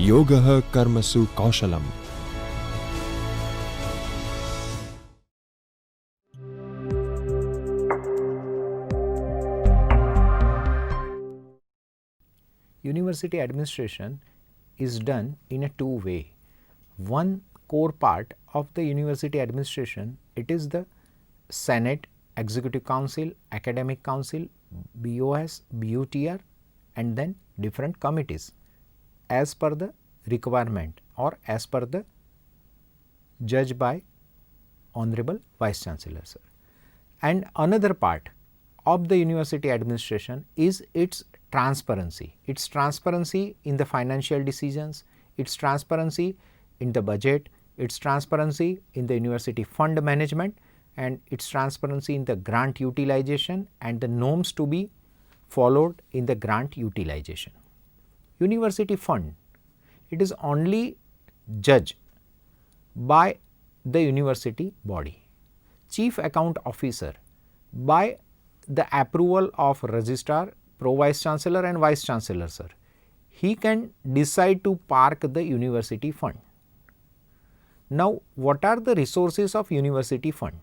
Yogaha Karmasu Kaushalam. University administration is done in a two way. One core part of the university administration, it is the Senate, Executive Council, Academic Council, BOS, BUTR and then different committees as per the requirement or as per the judged by Honorable Vice Chancellor sir. And another part of the university administration is its transparency. Its transparency in the financial decisions, its transparency in the budget, its transparency in the university fund management and its transparency in the grant utilization and the norms to be followed in the grant utilization. University fund, it is only judged by the university body. Chief account officer by the approval of registrar, pro vice chancellor and vice chancellor sir, he can decide to park the university fund. Now, what are the resources of university fund?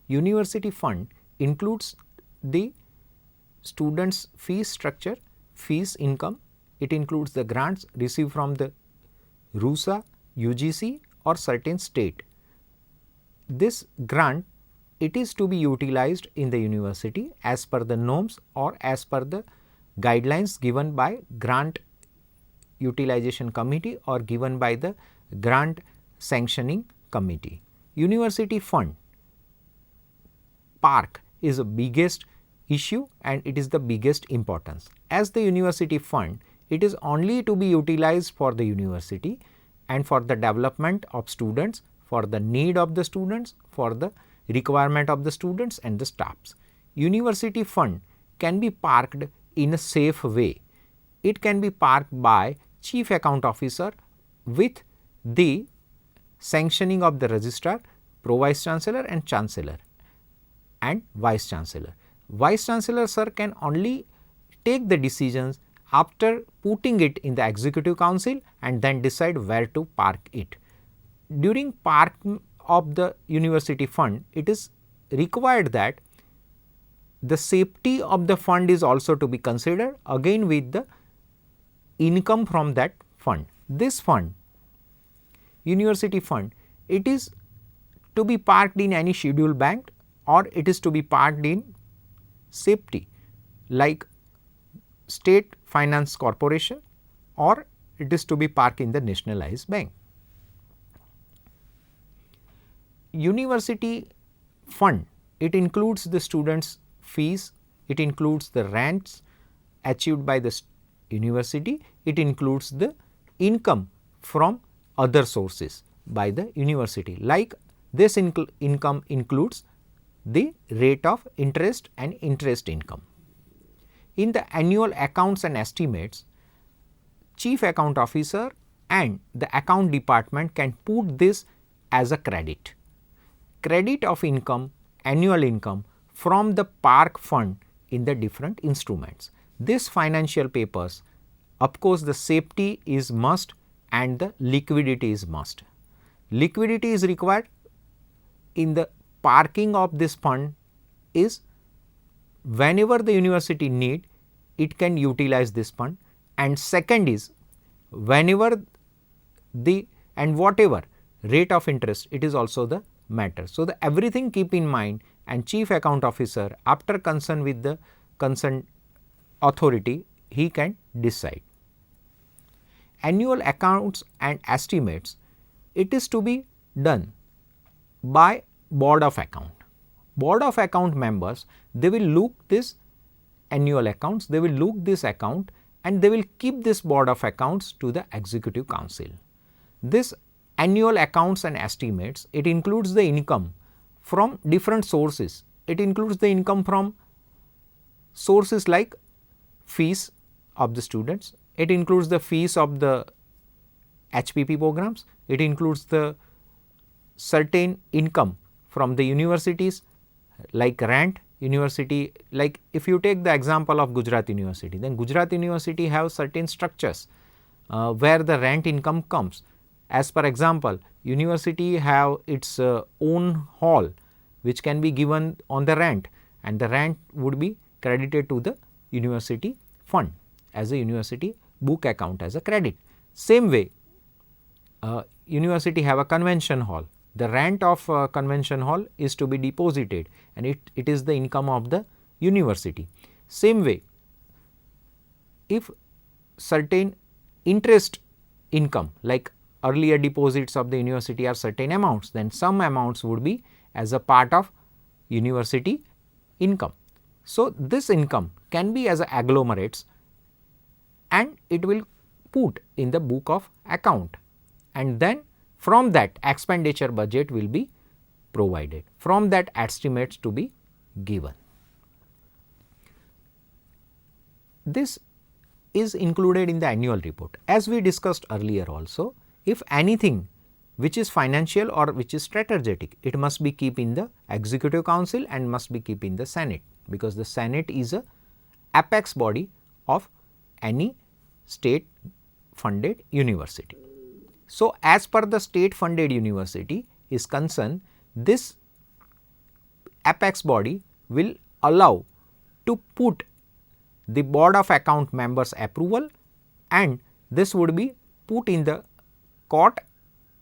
University fund includes the students' fees structure, fees income, it includes the grants received from the RUSA, UGC or certain state. This grant, it is to be utilized in the university as per the norms or as per the guidelines given by grant utilization committee or given by the grant sanctioning committee. University fund park is the biggest issue and it is the biggest importance. As the university fund, it is only to be utilized for the university and for the development of students, for the need of the students, for the requirement of the students and the staffs. University fund can be parked in a safe way. It can be parked by chief account officer with the sanctioning of the registrar, pro vice chancellor and chancellor and vice chancellor. Vice chancellor sir can only take the decisions after putting it in the executive council and then decide where to park it. During park of the university fund, it is required that the safety of the fund is also to be considered again with the income from that fund. This fund, university fund, it is to be parked in any scheduled bank or it is to be parked in safety like state finance corporation or it is to be parked in the nationalized bank. University fund, it includes the students' fees, it includes the rents achieved by the university, it includes the income from other sources by the university, like this income includes the rate of interest and interest income. In the annual accounts and estimates, chief account officer and the account department can put this as a credit. Credit of income, annual income from the park fund in the different instruments. This financial papers, of course, the safety is must and the liquidity is must. Liquidity is required in the parking of this fund is whenever the university need, it can utilize this fund, and second is whenever the and whatever rate of interest, it is also the matter. So, the everything keep in mind and chief account officer after concern with the concerned authority, he can decide. Annual accounts and estimates, it is to be done by board of account. Board of account members, they will look this annual accounts, they will look this account and they will keep this board of accounts to the executive council. This annual accounts and estimates, it includes the income from different sources. It includes the income from sources like fees of the students, it includes the fees of the HPP programs, it includes the certain income from the universities like rent, university, like if you take the example of Gujarat University, then Gujarat University have certain structures where the rent income comes. As per example, university have its own hall which can be given on the rent, and the rent would be credited to the university fund as a university book account as a credit. Same way, university have a convention hall. The rent of convention hall is to be deposited, and it is the income of the university. Same way, if certain interest income like earlier deposits of the university are certain amounts, then some amounts would be as a part of university income. So, this income can be as agglomerates, and it will put in the book of account, and then from that expenditure budget will be provided, from that estimates to be given. This is included in the annual report. As we discussed earlier also, if anything which is financial or which is strategic, it must be keep in the executive council and must be keep in the senate, because the senate is a apex body of any state funded university. So, as per the state funded university is concerned, this apex body will allow to put the board of account members approval, and this would be put in the court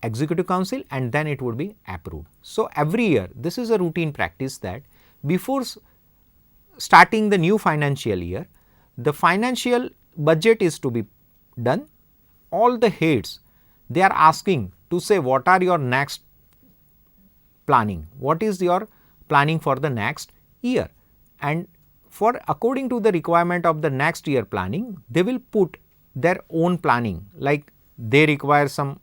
executive council, and then it would be approved. So, every year this is a routine practice that before starting the new financial year, the financial budget is to be done. All the heads, they are asking to say what are your next planning, what is your planning for the next year, and for according to the requirement of the next year planning, they will put their own planning, like they require some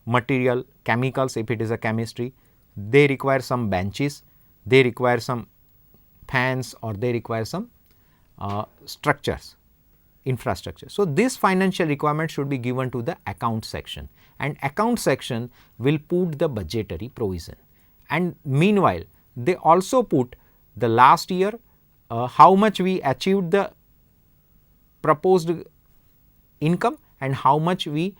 material, chemicals if it is a chemistry, they require some benches, they require some fans, or they require some structures, infrastructure. So, this financial requirement should be given to the account section, and account section will put the budgetary provision, and meanwhile they also put the last year how much we achieved the proposed income and how much we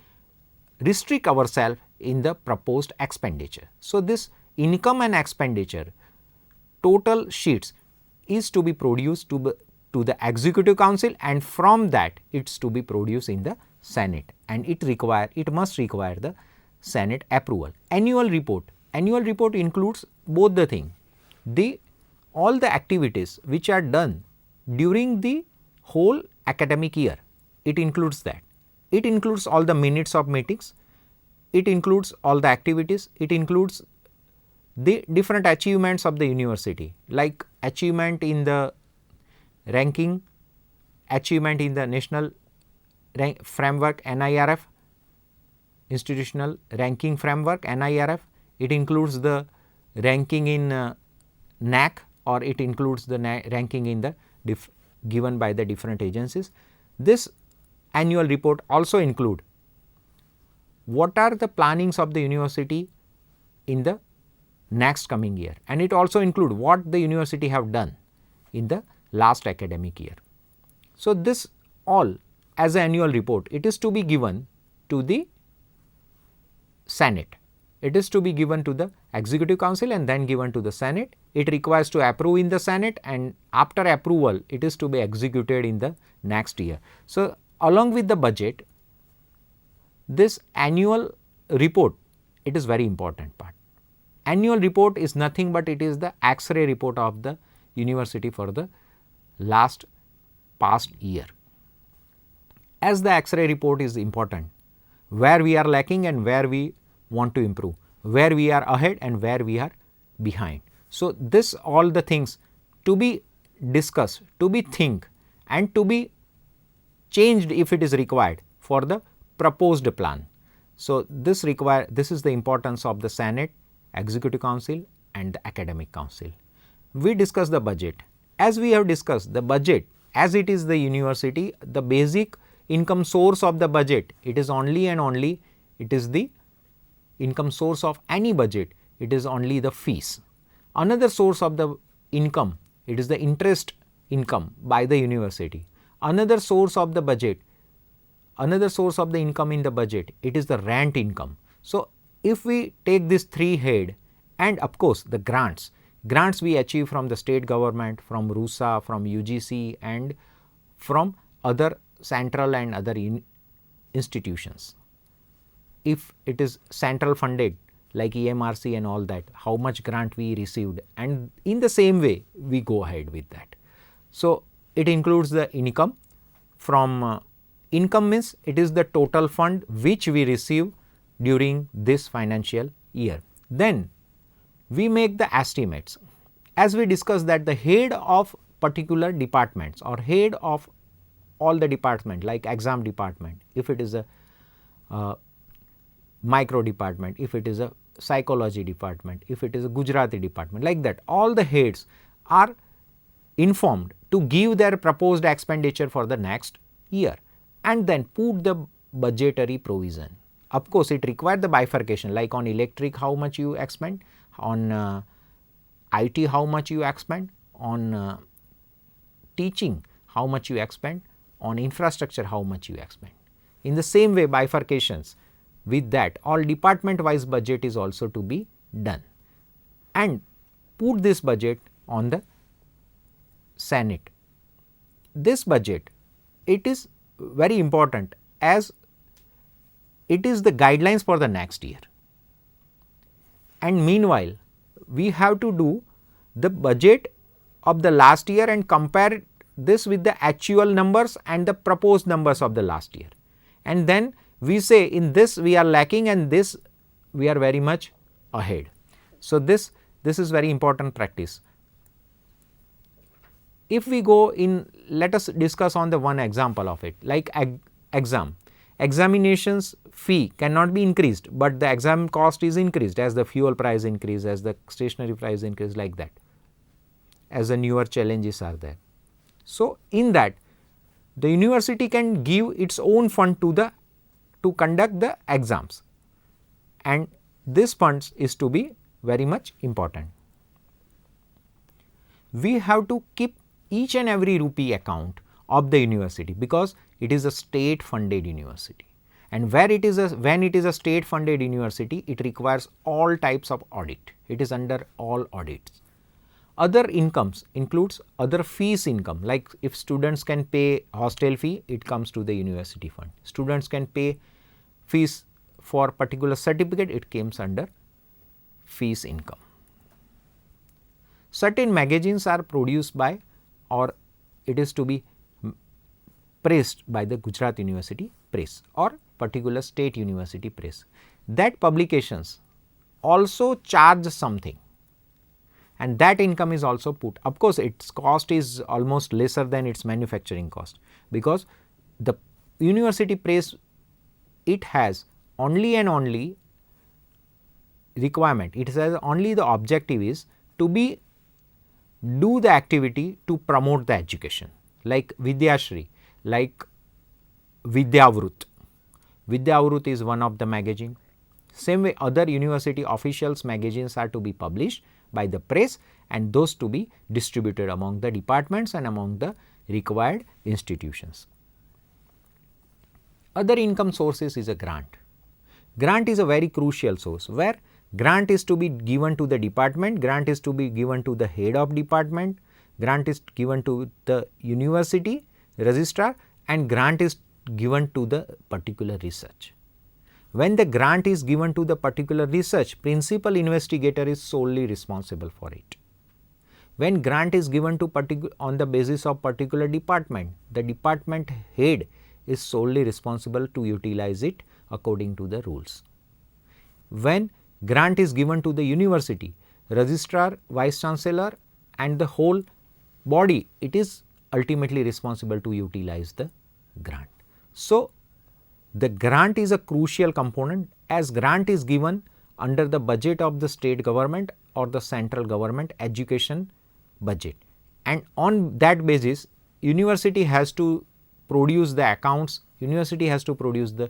restrict ourselves in the proposed expenditure. So, this income and expenditure total sheets is to be produced to the executive council, and from that it is to be produced in the senate, and it must require the senate approval. Annual report includes both the thing, all the activities which are done during the whole academic year, it includes that. It includes all the minutes of meetings, it includes all the activities, it includes the different achievements of the university, like achievement in the ranking, achievement in the national framework NIRF, institutional ranking framework NIRF, it includes the ranking in NAC, or it includes the ranking in the given by the different agencies. This annual report also include what are the plannings of the university in the next coming year, and it also include what the university have done in the last academic year. So, this all as an annual report, it is to be given to the senate, it is to be given to the executive council and then given to the senate. It requires to approve in the senate, and after approval it is to be executed in the next year. So, along with the budget, this annual report, it is very important part. Annual report is nothing but it is the X-ray report of the university for the past year. As the X-ray report is important, where we are lacking and where we want to improve, where we are ahead and where we are behind. So, this all the things to be discussed, to be think, and to be changed if it is required for the proposed plan. So, this is the importance of the senate, executive council and the academic council. We discuss the budget. As we have discussed the budget, as it is the university, the basic income source of the budget, it is only and only, it is the income source of any budget, it is only the fees. Another source of the income, it is the interest income by the university. Another source of the budget another source of the income in the budget, it is the rent income. So, if we take this three head and of course, the grants we achieve from the state government, from RUSA, from UGC and from other central and other institutions. If it is central funded like EMRC and all that, how much grant we received, and in the same way we go ahead with that. So, it includes the income from income means it is the total fund which we receive during this financial year. Then we make the estimates. As we discussed that the head of particular departments or head of all the department like exam department, if it is a micro department, if it is a psychology department, if it is a Gujarati department, like that all the heads are informed to give their proposed expenditure for the next year and then put the budgetary provision. Of course, it requires the bifurcation like on electric how much you expend, on IT how much you expend, on teaching how much you expend, on infrastructure how much you expend. In the same way bifurcations, with that all department wise budget is also to be done and put this budget on the Senate. This budget, it is very important as it is the guidelines for the next year, and meanwhile we have to do the budget of the last year and compare this with the actual numbers and the proposed numbers of the last year, and then we say in this we are lacking and this we are very much ahead. So, this is very important practice. If we go in, let us discuss on the one example of it like examinations fee cannot be increased, but the exam cost is increased as the fuel price increase, as the stationery price increase, like that, as the newer challenges are there. So, in that the university can give its own fund to conduct the exams, and this funds is to be very much important. We have to keep each and every rupee account of the university because it is a state funded university, and when it is a state funded university, it requires all types of audit. It is under all audits. Other incomes includes other fees income, like if students can pay hostel fee, it comes to the university fund. Students can pay fees for particular certificate, it comes under fees income. Certain magazines are produced by or it is to be pressed by the Gujarat University Press or particular state university press. That publications also charge something, and that income is also put. Of course, its cost is almost lesser than its manufacturing cost, because the university press, it has only and only requirement, it has only the objective is to be do the activity to promote the education, like Vidyashri, like Vidyavrut. Vidyavrut is one of the magazine. Same way other university officials magazines are to be published by the press, and those to be distributed among the departments and among the required institutions. Other income sources is a grant. Grant is a very crucial source where grant is to be given to the department, grant is to be given to the head of department, grant is given to the university registrar, and grant is given to the particular research. When the grant is given to the particular research, principal investigator is solely responsible for it. When grant is given to on the basis of particular department, the department head is solely responsible to utilize it according to the rules. When grant is given to the university, registrar, vice chancellor and the whole body, it is ultimately responsible to utilize the grant. So, the grant is a crucial component, as grant is given under the budget of the state government or the central government education budget, and on that basis university has to produce the accounts, university has to produce the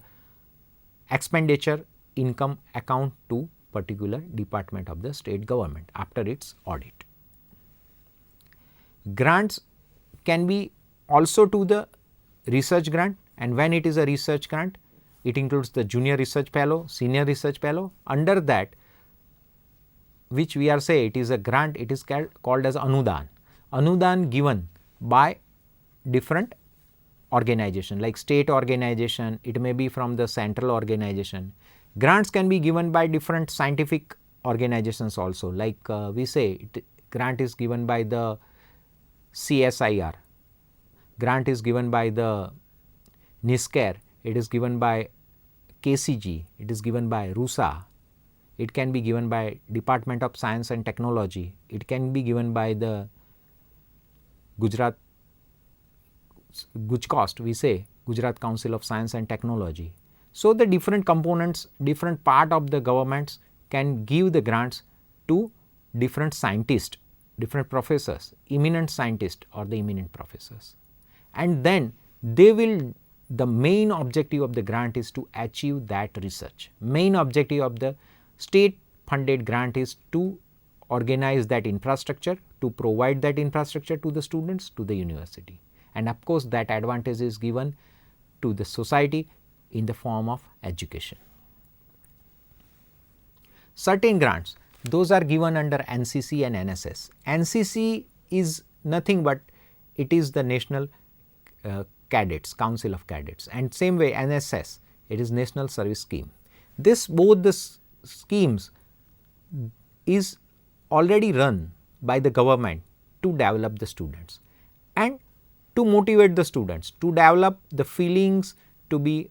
expenditure income account to particular department of the state government after its audit. Grants can be also to the research grant, and when it is a research grant, it includes the junior research fellow, senior research fellow. Under that, which we are say it is a grant, it is called as anudan. Anudan given by different organization like state organization, it may be from the central organization. Grants can be given by different scientific organizations also, like we say grant is given by the CSIR, grant is given by the NISCARE, it is given by KCG, it is given by RUSA, it can be given by Department of Science and Technology, it can be given by the GUJCOST, we say Gujarat Council of Science and Technology. So, the different components, different part of the governments can give the grants to different scientists, different professors, eminent scientists or the eminent professors, and then they will, the main objective of the grant is to achieve that research. Main objective of the state funded grant is to organize that infrastructure, to provide that infrastructure to the students, to the university, and of course that advantage is given to the society in the form of education. Certain grants, those are given under NCC and NSS. NCC is nothing but it is the National Cadets, Council of Cadets, and same way NSS, it is National Service Scheme. This both the schemes is already run by the government to develop the students and to motivate the students, to develop the feelings to be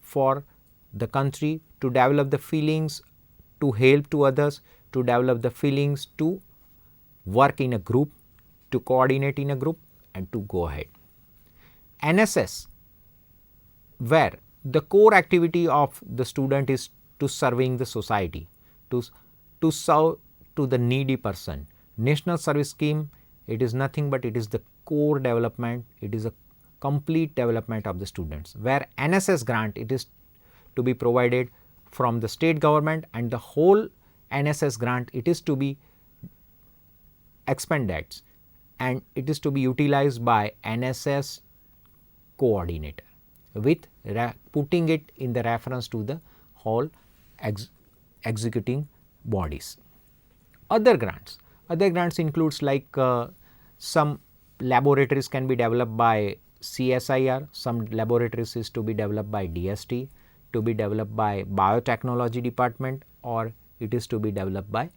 for the country, to develop the feelings to help to others, to develop the feelings to work in a group, to coordinate in a group and to go ahead. NSS, where the core activity of the student is to serving the society, to serve to the needy person. National Service Scheme, it is nothing but it is the core development, it is a complete development of the students, where NSS grant, it is to be provided from the state government, and the whole NSS grant, it is to be expended and it is to be utilized by NSS coordinator with putting it in the reference to the whole executing bodies. Other grants includes like some laboratories can be developed by CSIR, some laboratories is to be developed by DST, to be developed by biotechnology department, or it is to be developed by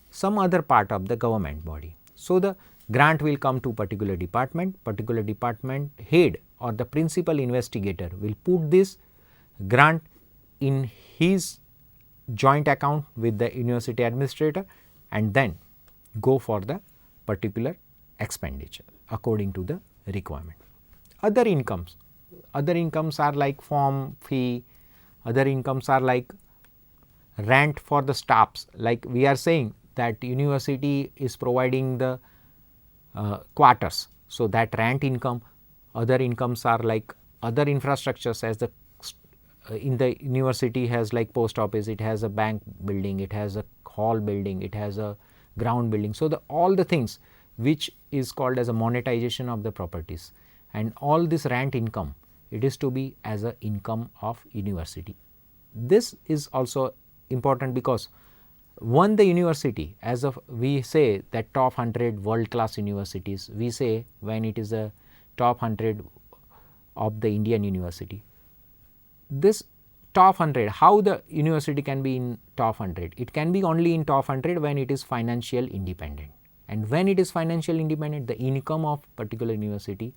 some other part of the government body. So, the grant will come to particular department head or the principal investigator will put this grant in his joint account with the university administrator and then go for the particular expenditure according to the requirement. Other incomes are like form fee, other incomes are like rent for the staffs, like we are saying that university is providing the quarters. So, that rent income, other incomes are like other infrastructures, as the in the university has like post office, it has a bank building, it has a hall building, it has a ground building. So, all the things which is called as a monetization of the properties, and all this rent income, it is to be as a income of university. This is also important because one, the university, as of we say that top 100 world class universities, we say when it is a top 100 of the Indian university. This top 100, how the university can be in top 100? It can be only in top 100 when it is financial independent, and when it is financial independent, the income of particular university,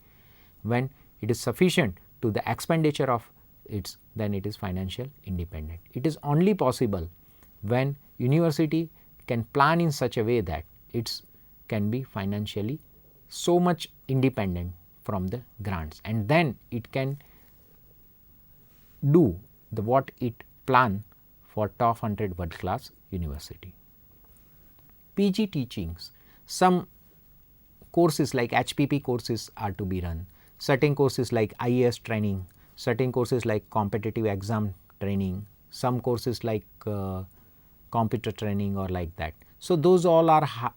when it is sufficient to the expenditure of its, then it is financial independent. It is only possible when university can plan in such a way that it can be financially so much independent from the grants, and then it can do the what it plan for top 100 world class university. PG teachings, some courses like HPP courses are to be run, certain courses like IAS training, certain courses like competitive exam training, some courses like computer training or like that. So, those all are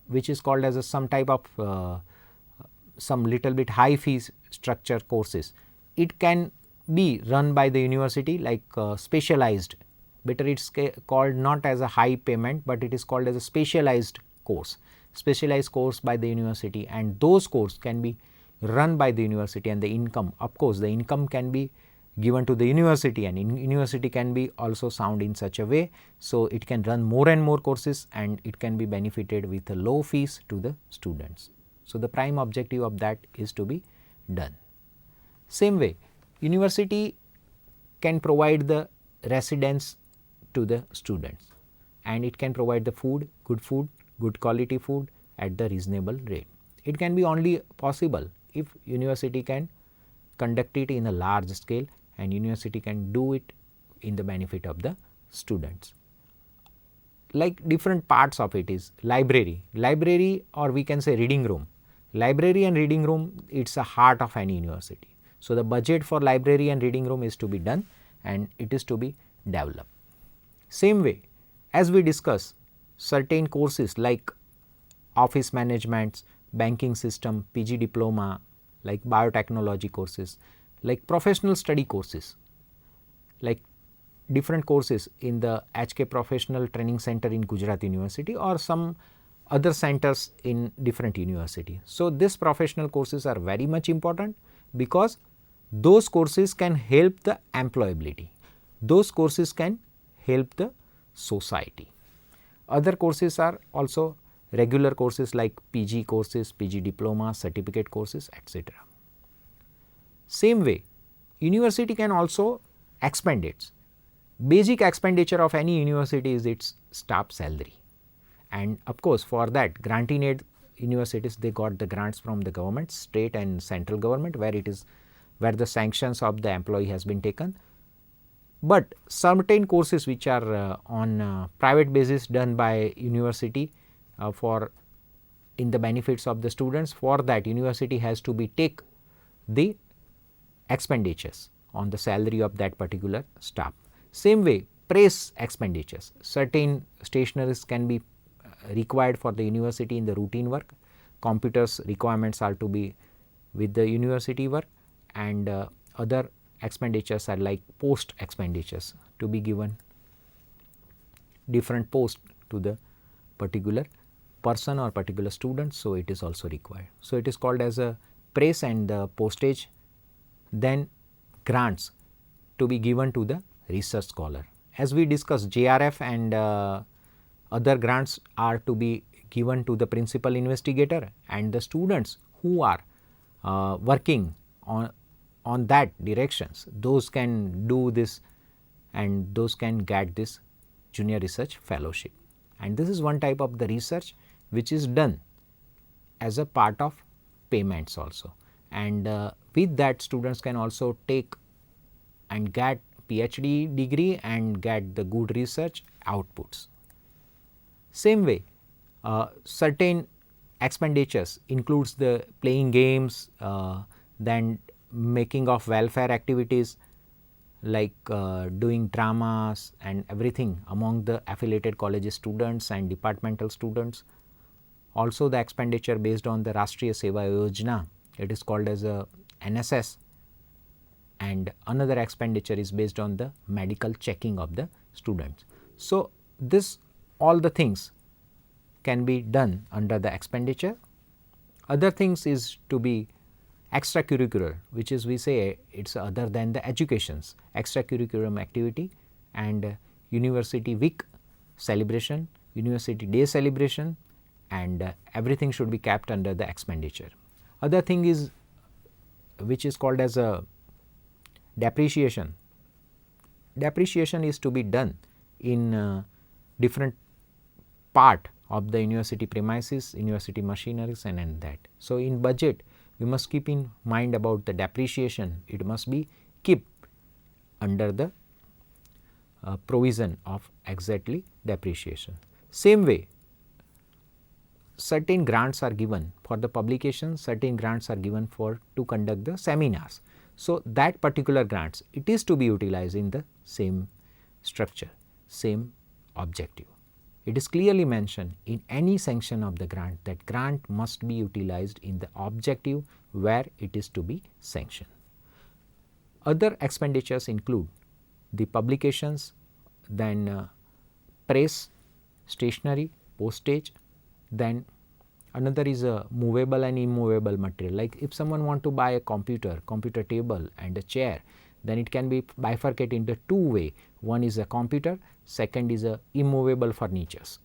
which is called as a some type of some little bit high fees structure courses. it can be run by the university like specialized, better it is called not as a high payment, but it is called as a specialized course by the university, and those courses can be run by the university, and the income, of course, the income can be given to the university, and university can be also sound in such a way. So, it can run more and more courses and it can be benefited with a low fees to the students. So, the prime objective of that is to be done. Same way, university can provide the residence to the students, and it can provide the food, good quality food at the reasonable rate. It can be only possible if university can conduct it in a large scale, and university can do it in the benefit of the students. Like different parts of it is library or we can say reading room. Library and reading room, it is a heart of any university. So, the budget for library and reading room is to be done and it is to be developed. Same way, as we discuss, certain courses like office management, banking system, PG diploma, like biotechnology courses, like professional study courses, like different courses in the HK Professional Training Center in Gujarat University or some other centers in different university. So, these professional courses are very much important because those courses can help the employability, those courses can help the society. Other courses are also regular courses like PG courses, PG diploma, certificate courses, etc. Same way, university can also expend its basic expenditure of any university is its staff salary, and of course, for that grant in aid universities, they got the grants from the government, state and central government, where it is where the sanctions of the employee has been taken. But certain courses which are on private basis done by university for in the benefits of the students, for that university has to be take the expenditures on the salary of that particular staff. Same way, press expenditures, certain stationeries can be required for the university in the routine work, computers requirements are to be with the university work, and other expenditures are like post expenditures to be given different post to the particular person or particular student. So, it is also required. So, it is called as a press and the postage. Then grants to be given to the research scholar. As we discussed, JRF and other grants are to be given to the principal investigator, and the students who are working on that directions, those can do this and those can get this junior research fellowship. And this is one type of the research which is done as a part of payments also, and with that students can also take and get PhD degree and get the good research outputs. Same way, certain expenditures includes the playing games, then making of welfare activities like doing dramas and everything among the affiliated colleges students and departmental students. Also the expenditure based on the Rashtriya Seva Yojana, it is called as a NSS, and another expenditure is based on the medical checking of the students. So, this all the things can be done under the expenditure. Other things is to be extracurricular, which is we say it is other than the educations, extracurricular activity and university week celebration, university day celebration, and everything should be kept under the expenditure. Other thing is which is called as a depreciation. Depreciation is to be done in different part of the university premises, university machineries and that. So, in budget we must keep in mind about the depreciation, it must be kept under the provision of exactly depreciation. Same way, certain grants are given for the publication, certain grants are given for to conduct the seminars. So, that particular grants, it is to be utilized in the same structure, same objective. It is clearly mentioned in any sanction of the grant that grant must be utilized in the objective where it is to be sanctioned. Other expenditures include the publications, then press, stationery, postage, then another is a movable and immovable material. Like if someone want to buy a computer table and a chair, then it can be bifurcated into two way. One is a computer, second is a immovable furnitures.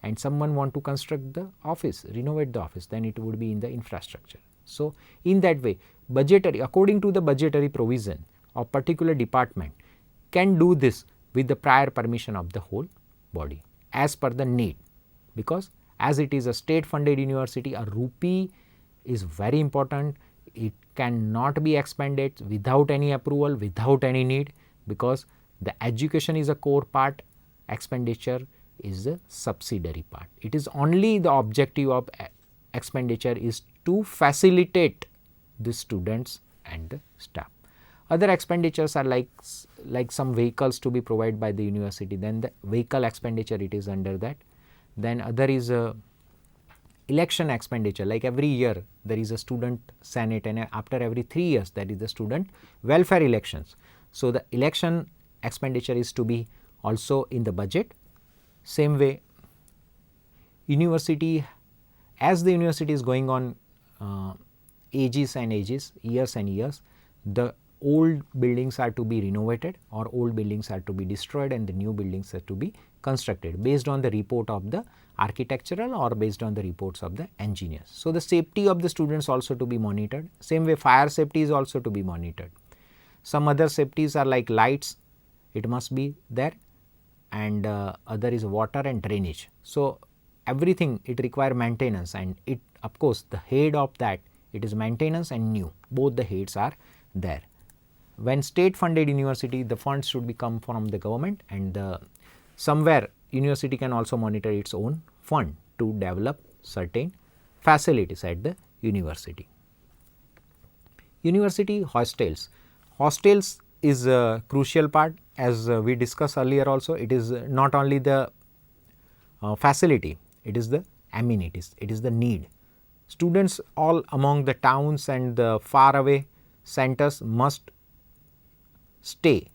And someone want to construct the office, renovate the office, then it would be in the infrastructure. So, in that way budgetary, according to the budgetary provision of particular department can do this with the prior permission of the whole body as per the need, because as it is a state funded university, a rupee is very important. It cannot be expended without any approval, without any need, because the education is a core part, expenditure is a subsidiary part. It is only the objective of expenditure is to facilitate the students and the staff. Other expenditures are like some vehicles to be provided by the university, then the vehicle expenditure it is under that. Then other is election expenditure, like every year there is a student senate, and after every 3 years there is the student welfare elections. So, the election expenditure is to be also in the budget. Same way university, as the university is going on ages and ages, years and years, the old buildings are to be renovated or old buildings are to be destroyed and the new buildings are to be constructed based on the report of the architectural or based on the reports of the engineers. So, the safety of the students also to be monitored. Same way fire safety is also to be monitored. Some other safeties are like lights, it must be there, and other is water and drainage. So, everything it require maintenance, and it of course the head of that it is maintenance and new, both the heads are there. When state funded university, the funds should be come from the government, and somewhere university can also monitor its own fund to develop certain facilities at the university. University hostels. Hostels is a crucial part, as we discussed earlier also. It is not only the facility, it is the amenities, it is the need. Students all among the towns and the far away centers must stay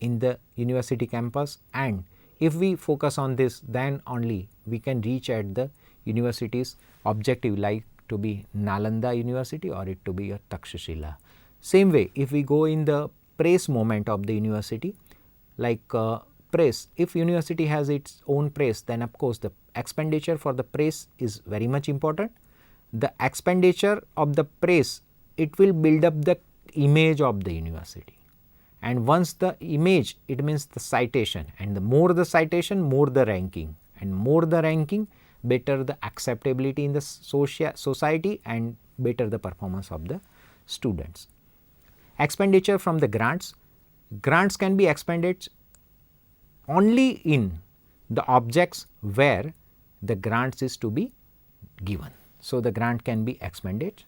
in the university campus, and if we focus on this, then only we can reach at the university's objective, like to be Nalanda University or it to be a Takshashila. Same way, if we go in the press moment of the university, like press, if university has its own press, then of course the expenditure for the press is very much important. The expenditure of the press, it will build up the image of the university, and once the image, it means the citation, and the more the citation, more the ranking, and more the ranking, better the acceptability in the society and better the performance of the students. Expenditure from the grants. Grants can be expended only in the objects where the grants is to be given. So, the grant can be expended.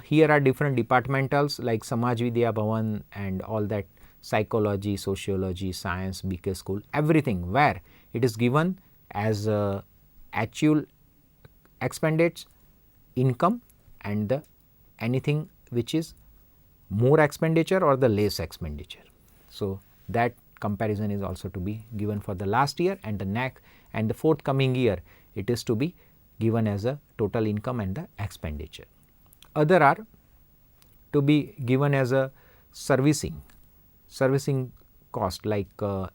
Here are different departmentals like Samaj Vidya Bhavan and all that, psychology, sociology, science, BK school, everything where it is given as actual expended income, and the anything which is more expenditure or the less expenditure. So, that comparison is also to be given for the last year, and the next and the forthcoming year it is to be given as a total income and the expenditure. Other are to be given as a servicing cost, like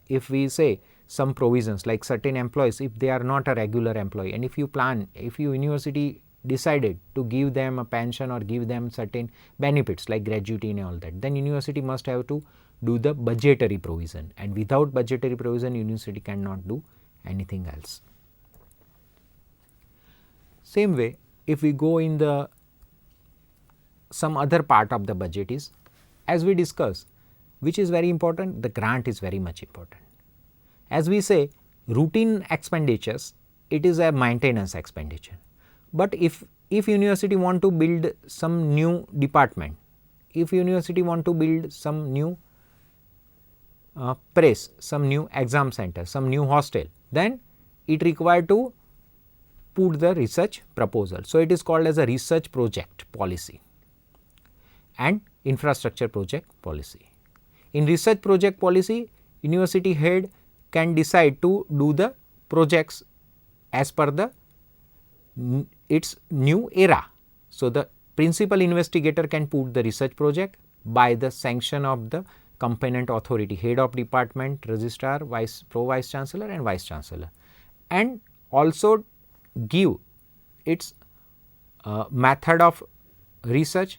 if we say some provisions like certain employees, if they are not a regular employee, and if you plan, if you university decided to give them a pension or give them certain benefits like gratuity and all that, then university must have to do the budgetary provision, and without budgetary provision university cannot do anything else. Same way, if we go in the some other part of the budget is, as we discussed, which is very important, the grant is very much important. As we say, routine expenditures, it is a maintenance expenditure, but if university want to build some new department, if university want to build some new press, some new exam center, some new hostel, then it required to put the research proposal. So, it is called as a research project policy, and infrastructure project policy. In research project policy, university head can decide to do the projects as per the its new era. So, the principal investigator can put the research project by the sanction of the competent authority, head of department, registrar, pro vice chancellor and vice chancellor, and also give its method of research,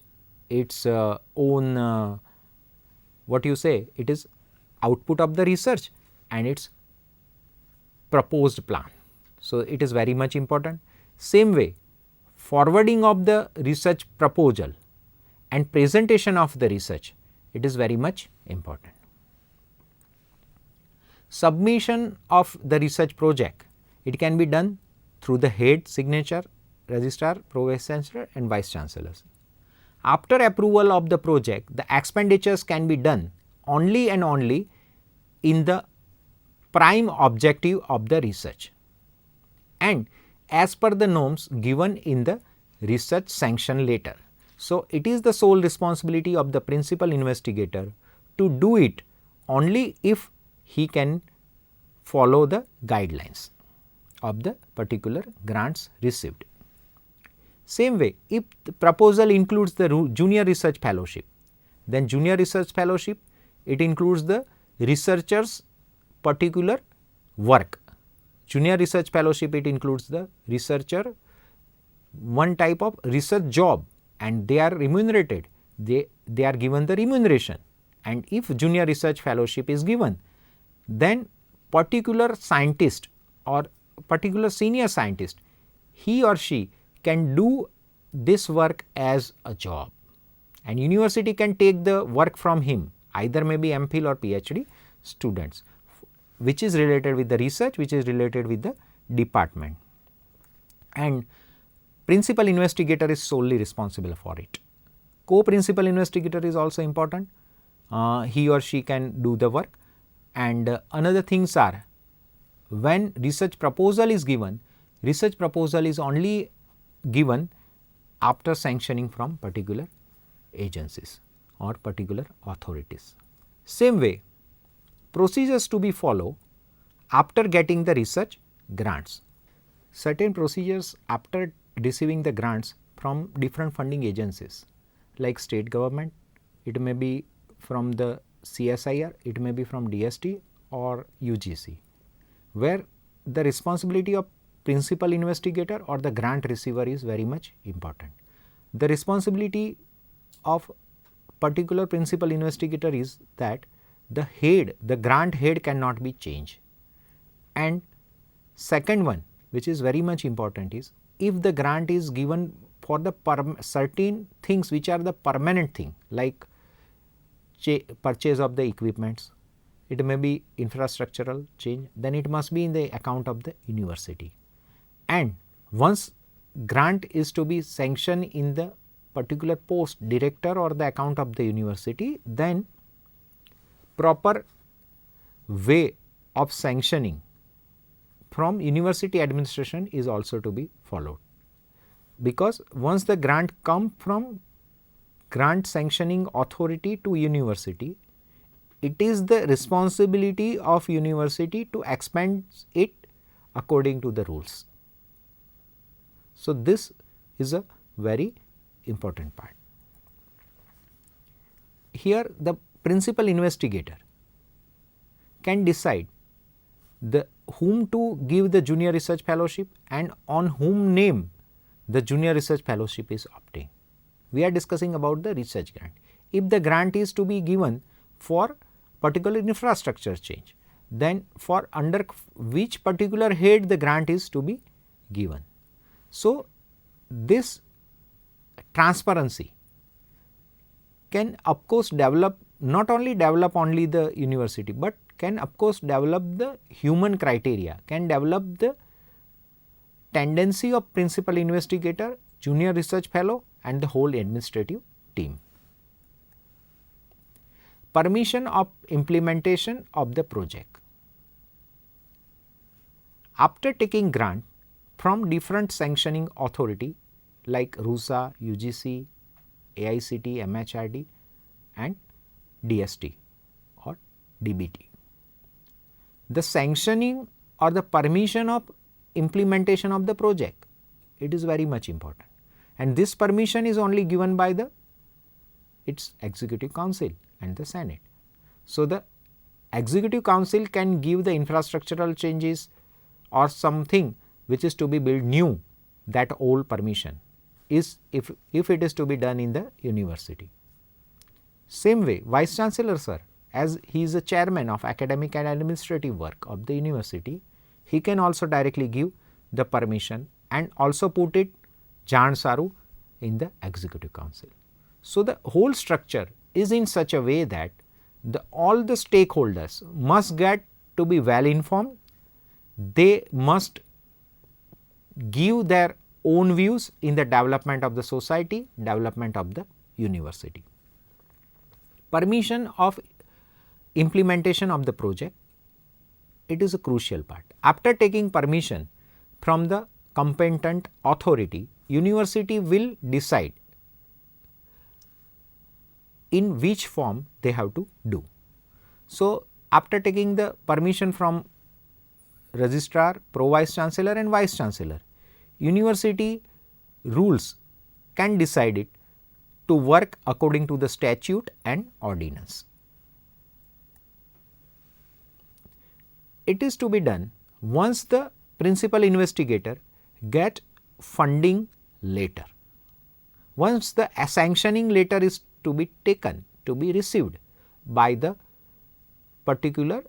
its own what you say, it is output of the research and its proposed plan. So, it is very much important. Same way, forwarding of the research proposal and presentation of the research, it is very much important. Submission of the research project, it can be done through the head signature, registrar, pro vice chancellor and vice chancellors. After approval of the project, the expenditures can be done only and only in the prime objective of the research and as per the norms given in the research sanction letter. So, it is the sole responsibility of the principal investigator to do it only if he can follow the guidelines of the particular grants received. Same way, if the proposal includes the junior research fellowship, then junior research fellowship, it includes the researcher's particular work. Junior research fellowship, it includes the researcher one type of research job and they are remunerated, they are given the remuneration, and if junior research fellowship is given, then particular scientist or particular senior scientist, he or she can do this work as a job and university can take the work from him, either may be MPhil or PhD students, which is related with the research, which is related with the department, and principal investigator is solely responsible for it. Co-principal investigator is also important, he or she can do the work, and another things are, when research proposal is given, research proposal is only given after sanctioning from particular agencies or particular authorities. Same way, procedures to be followed after getting the research grants. Certain procedures after receiving the grants from different funding agencies like state government, it may be from the CSIR, it may be from DST or UGC, where the responsibility of principal investigator or the grant receiver is very much important. The responsibility of particular principal investigator is that the head, the grant head cannot be changed, and second one which is very much important is, if the grant is given for the certain things which are the permanent thing like purchase of the equipments, it may be infrastructural change, then it must be in the account of the university, and once grant is to be sanctioned in the particular post director or the account of the university, then proper way of sanctioning from university administration is also to be followed, because once the grant come from grant sanctioning authority to university, it is the responsibility of university to expend it according to the rules. So, this is a very important part. Here the principal investigator can decide the whom to give the junior research fellowship and on whom name the junior research fellowship is obtained. We are discussing about the research grant. If the grant is to be given for particular infrastructure change, then for under which particular head the grant is to be given. So, this transparency can of course develop, not only develop only the university, but can of course develop the human criteria, can develop the tendency of principal investigator, junior research fellow and the whole administrative team. Permission of implementation of the project. After taking grant from different sanctioning authority like RUSA, UGC, AICT, MHRD, and DST or DBT. The sanctioning or the permission of implementation of the project, it is very much important, and this permission is only given by its executive council and the Senate. So, the executive council can give the infrastructural changes or something which is to be built new, that old permission is if it is to be done in the university. Same way, Vice Chancellor sir, as he is a chairman of academic and administrative work of the university, he can also directly give the permission and also put it Jan Saru in the executive council. So, the whole structure is in such a way that all the stakeholders must get to be well informed, they must give their own views in the development of the society, development of the university. Permission of implementation of the project, it is a crucial part. After taking permission from the competent authority, university will decide in which form they have to do. So, after taking the permission from registrar, pro vice chancellor and vice chancellor, university rules can decide it to work according to the statute and ordinance. It is to be done once the principal investigator get funding letter. Once the sanctioning letter is to be taken, to be received by the particular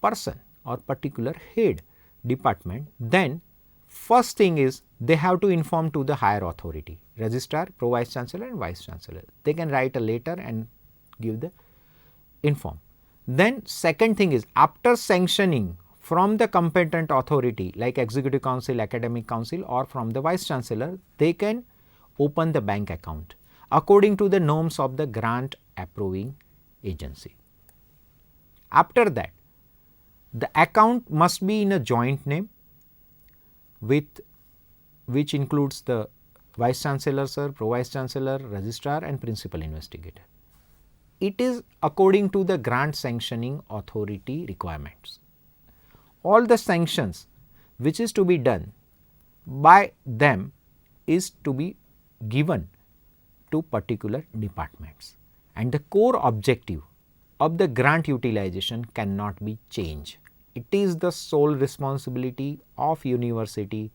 person or particular head department, then first thing is they have to inform to the higher authority, registrar, pro vice chancellor and vice chancellor. They can write a letter and give the inform. Then second thing is, after sanctioning from the competent authority like executive council, academic council or from the vice chancellor, they can open the bank account according to the norms of the grant approving agency. After that, the account must be in a joint name with which includes the vice chancellor sir, pro vice chancellor, registrar and principal investigator. It is according to the grant sanctioning authority requirements. All the sanctions which is to be done by them is to be given to particular departments, and the core objective of the grant utilization cannot be changed. It is the sole responsibility of university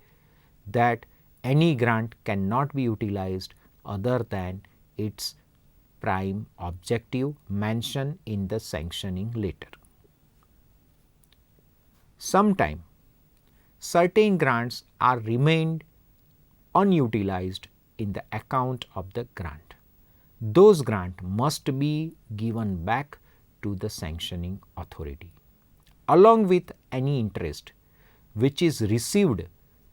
that any grant cannot be utilized other than its prime objective mentioned in the sanctioning letter. Sometime certain grants are remained unutilized in the account of the grant. Those grants must be given back to the sanctioning authority along with any interest which is received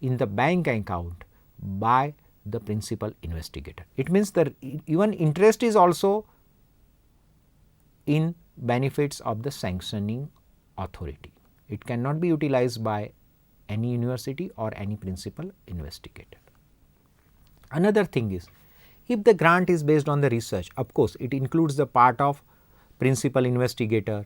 in the bank account by the principal investigator. It means that even interest is also in benefits of the sanctioning authority. It cannot be utilized by any university or any principal investigator. Another thing is, if the grant is based on the research, of course, it includes the part of principal investigator,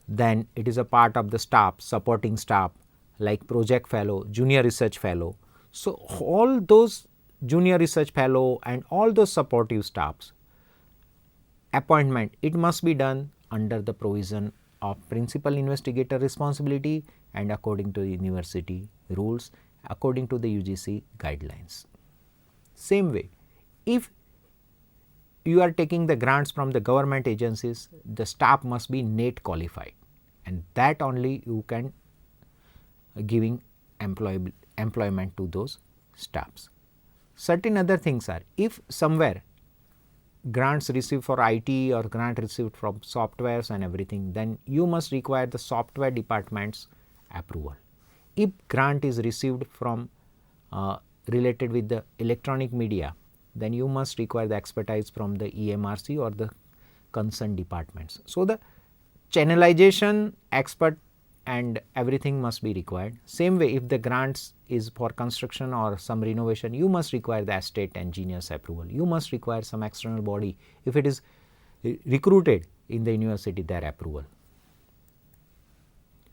then it is a part of the staff, supporting staff like project fellow, junior research fellow. So, all those junior research fellow and all those supportive staffs appointment, it must be done under the provision of principal investigator responsibility and according to the university rules, according to the UGC guidelines. Same way, if you are taking the grants from the government agencies, the staff must be NET qualified, and that only you can giving employment to those staffs. Certain other things are, if somewhere grants received for IT or grant received from softwares and everything, then you must require the software department's approval. If grant is received from related with the electronic media, then you must require the expertise from the EMRC or the concerned departments. So, the channelization expert and everything must be required. Same way, if the grants is for construction or some renovation, you must require the estate engineer's approval. You must require some external body. If it is recruited in the university, their approval.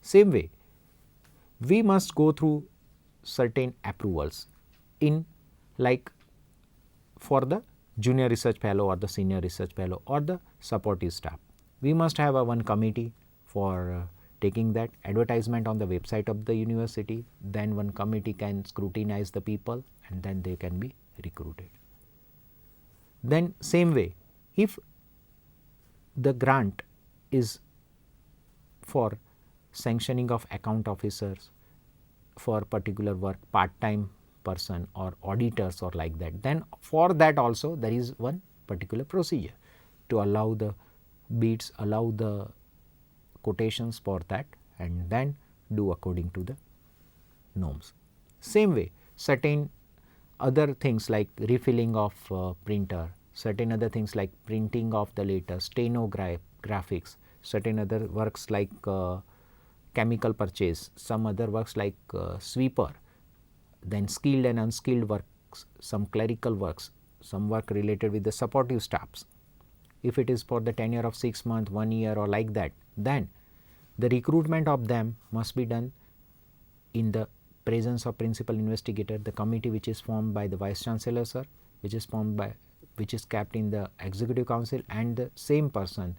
Same way, we must go through certain approvals in, like for the junior research fellow or the senior research fellow or the supportive staff. We must have one committee for taking that advertisement on the website of the university, then one committee can scrutinize the people and then they can be recruited. Then same way, if the grant is for sanctioning of account officers for particular work, part-time person or auditors or like that, then for that also there is one particular procedure to allow the bids, allow the quotations for that and then do according to the norms. Same way, certain other things like refilling of printer, certain other things like printing of the latest stenographics, certain other works like chemical purchase, some other works like sweeper, then skilled and unskilled works, some clerical works, some work related with the supportive staffs. If it is for the tenure of 6 months, 1 year or like that, then the recruitment of them must be done in the presence of principal investigator, the committee which is formed by the Vice Chancellor sir, which is kept in the Executive Council, and the same person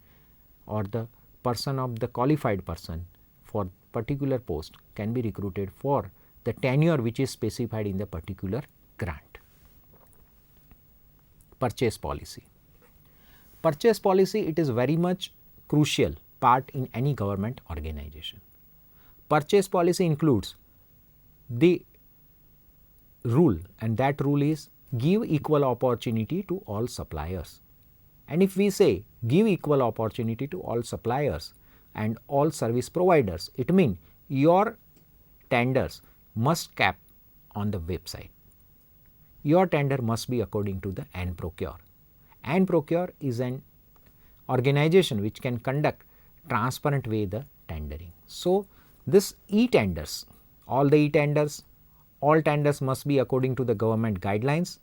or the person of the qualified person for particular post can be recruited for the tenure which is specified in the particular grant. Purchase policy. Purchase policy, it is very much crucial part in any government organization. Purchase policy includes the rule, and that rule is give equal opportunity to all suppliers. And if we say give equal opportunity to all suppliers and all service providers, it means your tenders must cap on the website. Your tender must be according to the ANPROCURE. ANPROCURE is an organization which can conduct transparent way the tendering. So, this e-tenders, all the e-tenders, all tenders must be according to the government guidelines,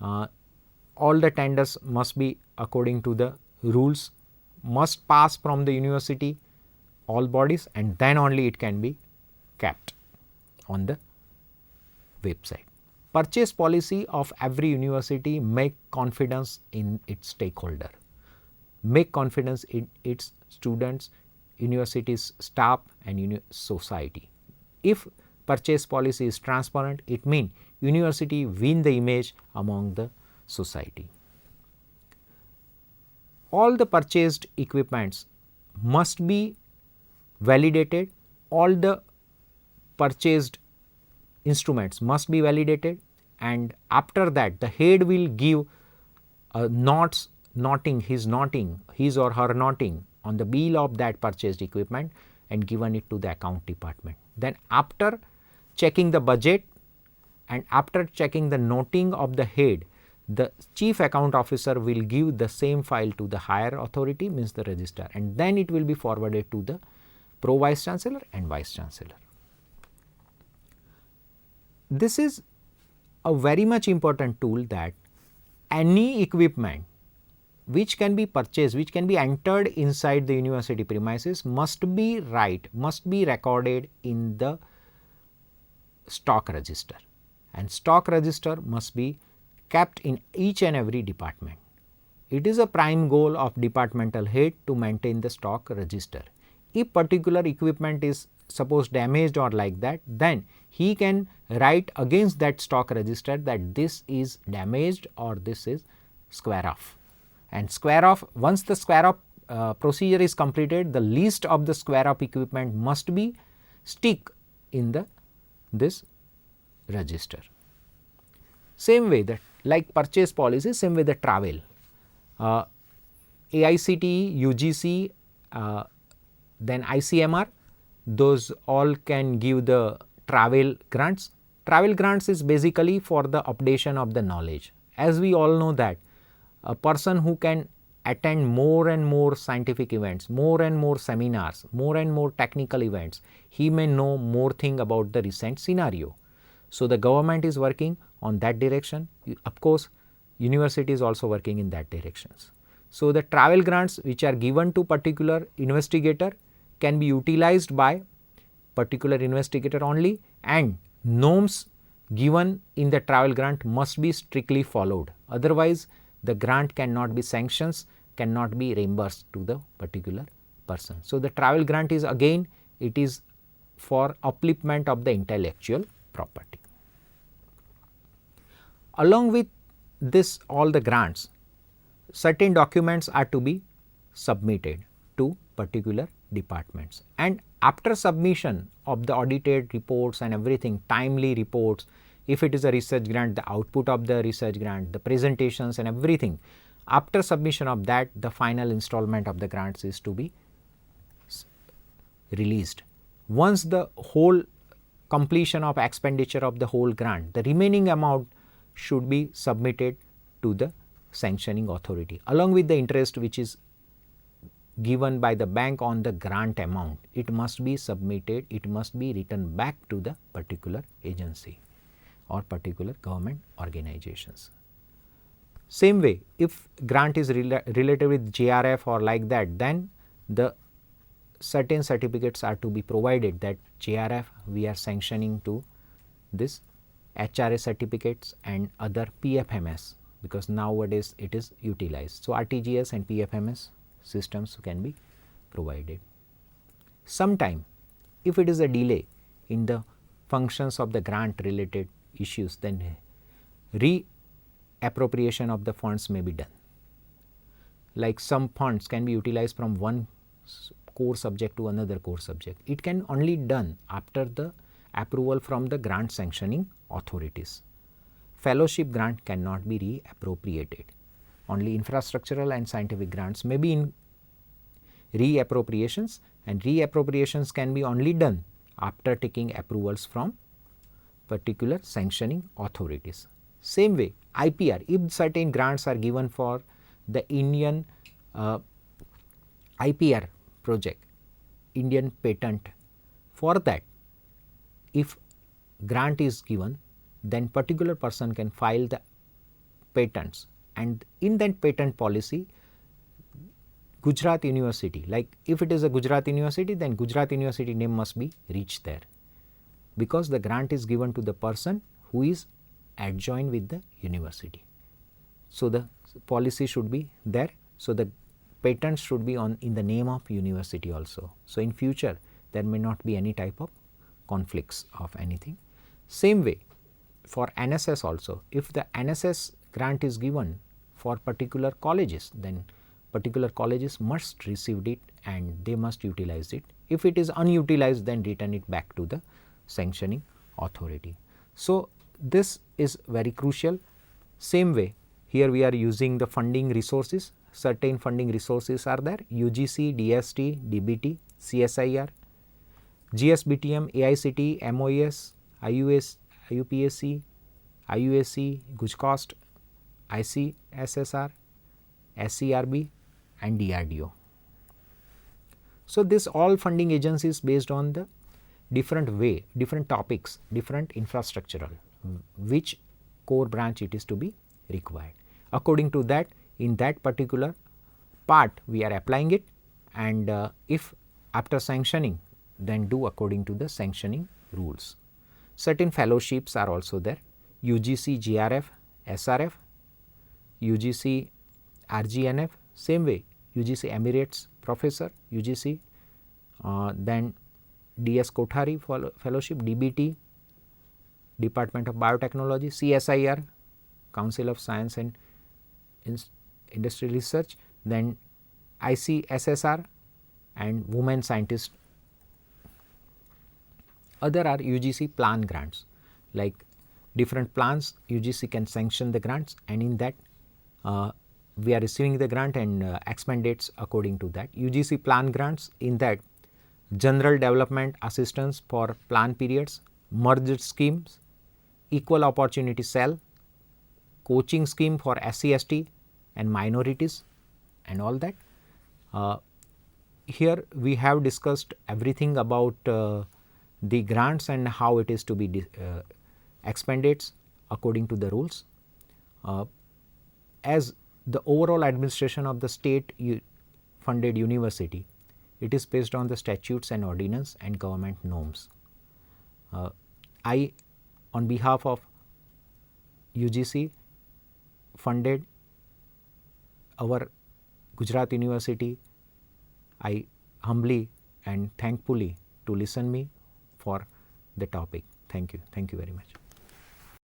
all the tenders must be according to the rules, must pass from the university, all bodies, and then only it can be capped on the website. Purchase policy of every university make confidence in its stakeholder, make confidence in its students, university's staff and society. If purchase policy is transparent, it means university win the image among the society. All the purchased equipments must be validated, all the purchased instruments must be validated, and after that the head will give noting his or her noting on the bill of that purchased equipment and given it to the account department. Then after checking the budget and after checking the noting of the head, the chief account officer will give the same file to the higher authority, means the registrar, and then it will be forwarded to the pro vice chancellor and vice chancellor. This is a very much important tool that any equipment which can be purchased, which can be entered inside the university premises must be recorded in the stock register, and stock register must be kept in each and every department. It is a prime goal of departmental head to maintain the stock register. If particular equipment is suppose damaged or like that, then he can write against that stock register that this is damaged or this is square off. And square off, once the square off procedure is completed, the list of the square off equipment must be stick in this register. Same way that like purchase policy, same way the travel, AICTE, UGC, then ICMR, those all can give the travel grants. Travel grants is basically for the updation of the knowledge. As we all know that a person who can attend more and more scientific events, more and more seminars, more and more technical events, he may know more thing about the recent scenario. So, the government is working on that direction. Of course, university is also working in that directions. So, the travel grants which are given to particular investigator can be utilized by particular investigator only, and norms given in the travel grant must be strictly followed. Otherwise, the grant cannot be sanctions, cannot be reimbursed to the particular person. So, the travel grant is again it is for upliftment of the intellectual property. Along with this all the grants, certain documents are to be submitted to particular departments, and after submission of the audited reports and everything, timely reports, if it is a research grant, the output of the research grant, the presentations and everything, after submission of that, the final installment of the grants is to be released. Once the whole completion of expenditure of the whole grant, the remaining amount should be submitted to the sanctioning authority along with the interest which is given by the bank on the grant amount. It must be submitted, it must be returned back to the particular agency or particular government organizations. Same way, if grant is related with JRF or like that, then the certain certificates are to be provided that JRF we are sanctioning to this HRA certificates and other PFMS, because nowadays it is utilized. So, RTGS and PFMS systems can be provided. Sometime if it is a delay in the functions of the grant related issues, then reappropriation of the funds may be done. Like some funds can be utilized from one core subject to another core subject. It can only done after the approval from the grant sanctioning authorities. Fellowship grant cannot be reappropriated. Only infrastructural and scientific grants may be in reappropriations, and reappropriations can be only done after taking approvals from particular sanctioning authorities. Same way, IPR, if certain grants are given for the Indian IPR project, Indian patent, for that if grant is given, then particular person can file the patents, and in that patent policy Gujarat University, like if it is a Gujarat University, then Gujarat University name must be reached there, because the grant is given to the person who is adjoined with the university. So, the policy should be there. So, the patents should be on in the name of university also. So, in future there may not be any type of conflicts of anything. Same way for NSS also, if the NSS grant is given for particular colleges, then particular colleges must receive it and they must utilize it. If it is unutilized, then return it back to the sanctioning authority. So, this is very crucial. Same way, here we are using the funding resources. Certain funding resources are there: UGC, DST, DBT, CSIR, GSBTM, AICTE, MOES, IUS, IUPAC, IUAC, GUJCOST, ICSSR, SCRB and DRDO. So, this all funding agencies based on the different way, different topics, different infrastructural, which core branch it is to be required. According to that, in that particular part we are applying it, and if after sanctioning, then do according to the sanctioning rules. Certain fellowships are also there: UGC, GRF, SRF, UGC, RGNF, same way UGC Emirates Professor, UGC, then DS Kothari Fellowship, DBT, Department of Biotechnology, CSIR, Council of Science and Industry Research, then ICSSR and Women Scientist. Other are UGC plan grants, like different plans UGC can sanction the grants, and in that we are receiving the grant and expend dates according to that. UGC plan grants, in that general development assistance for plan periods, merged schemes, equal opportunity cell, coaching scheme for SC, ST and minorities and all that. Here we have discussed everything about the grants and how it is to be expended according to the rules. As the overall administration of the state funded university, it is based on the statutes and ordinance and government norms. I, on behalf of UGC, funded our Gujarat University. I humbly and thankfully to listen me for the topic. Thank you. Thank you very much.